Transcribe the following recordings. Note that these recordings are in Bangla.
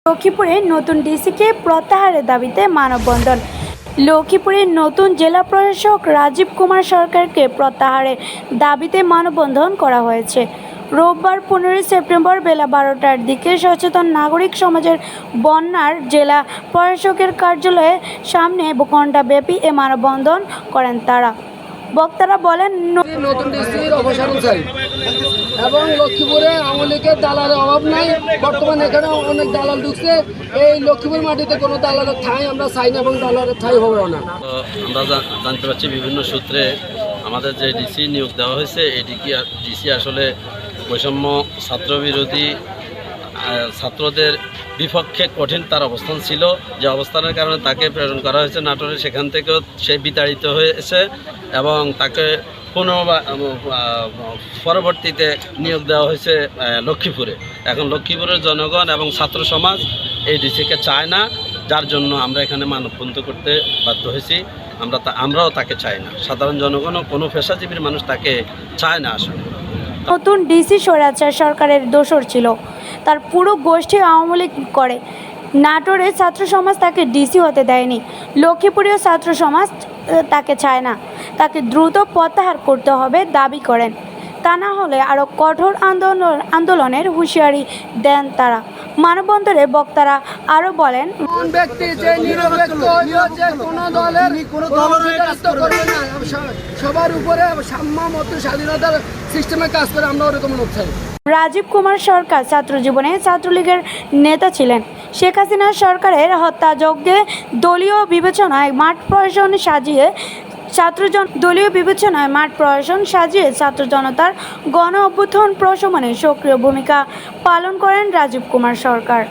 লক্ষ্মীপুরে নতুন ডিসিকে প্রত্যাহারের দাবিতে মানববন্ধন। লক্ষ্মীপুরের নতুন জেলা প্রশাসক রাজীব কুমার সরকারকে প্রত্যাহারের দাবিতে মানববন্ধন করা হয়েছে। রোববার 15 সেপ্টেম্বর বেলা 12টার দিকে সচেতন নাগরিক সমাজের বন্যার জেলা প্রশাসকের কার্যালয়ের সামনে ঘণ্টাব্যাপী এ মানববন্ধন করেন তারা। বক্তারা বলেন, নতুন ডিসির অবসান চাই এবং লক্ষ্মীপুরে আওয়ামী লীগের দালালের অভাব নাই। বর্তমানে এখানে অনেক দালাল ঢুকছে। এই লক্ষ্মীপুর মাটিতে কোনো দালালের ঠাঁই আমরা চাই না এবং দালালের ঠাঁই হবে না। আমরা জানতে পারছি বিভিন্ন সূত্রে আমাদের যে ডিসি নিয়োগ দেওয়া হয়েছে, এই ডিসি আসলে বৈষম্য ছাত্র বিরোধী, ছাত্রদের বিপক্ষে কঠিন তার অবস্থান ছিল। যে অবস্থানের কারণে তাকে প্রেরণ করা হয়েছে নাটোরে, সেখান থেকেও সে বিতাড়িত হয়েছে এবং তাকে পরবর্তীতে নিয়োগ দেওয়া হয়েছে লক্ষ্মীপুরে। এখন লক্ষ্মীপুরের জনগণ এবং ছাত্র সমাজ এই ডিসিকে চায় না, যার জন্য আমরা এখানে মানববন্ধন করতে বাধ্য হয়েছি। আমরাও তাকে চাই না, সাধারণ জনগণও কোনো পেশাজীবীর মানুষ তাকে চায় না। আসলে নতুন ডিসি স্বৈরাচার সরকারের দোসর ছিল, তার পুরো গোষ্ঠী আওয়ামী লীগ করে। নাটোরে ছাত্র সমাজ তাকে ডিসি হতে দেয়নি, লক্ষ্মীপুরীয় ছাত্র সমাজ তাকে চায় না, তাকে দ্রুত প্রত্যাহার করতে হবে দাবি করেন। তা না হলে আরও কঠোর আন্দোলনের হুঁশিয়ারি দেন তারা। মানববন্ধনে বক্তারা আরও বলেন, ব্যক্তি যে নিরপেক্ষ যে কোনো দলের করবে না, সবার উপরে সাম্যমত স্বাধীনতার সিস্টেমে কাজ করে, আমরা ওরকম লোক চাই। রাজীব কুমার সরকার ছাত্র জীবনে ছাত্রলীগের নেতা ছিলেন। শেখ হাসিনার সরকারের হত্যাযজ্ঞে দলীয় বিবেচনায় মাঠ প্রশাসন সাজিয়ে ছাত্র জনতার গণ অভ্যুত্থান প্রশমনে সক্রিয় ভূমিকা পালন করেন রাজীব কুমার সরকার।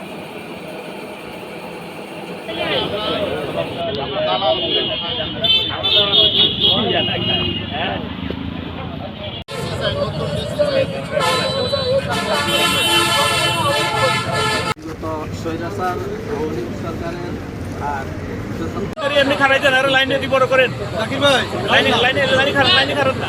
এমনি খারাই দেন, আরো লাইনে বড় করেন। লাইনে খারাপ না।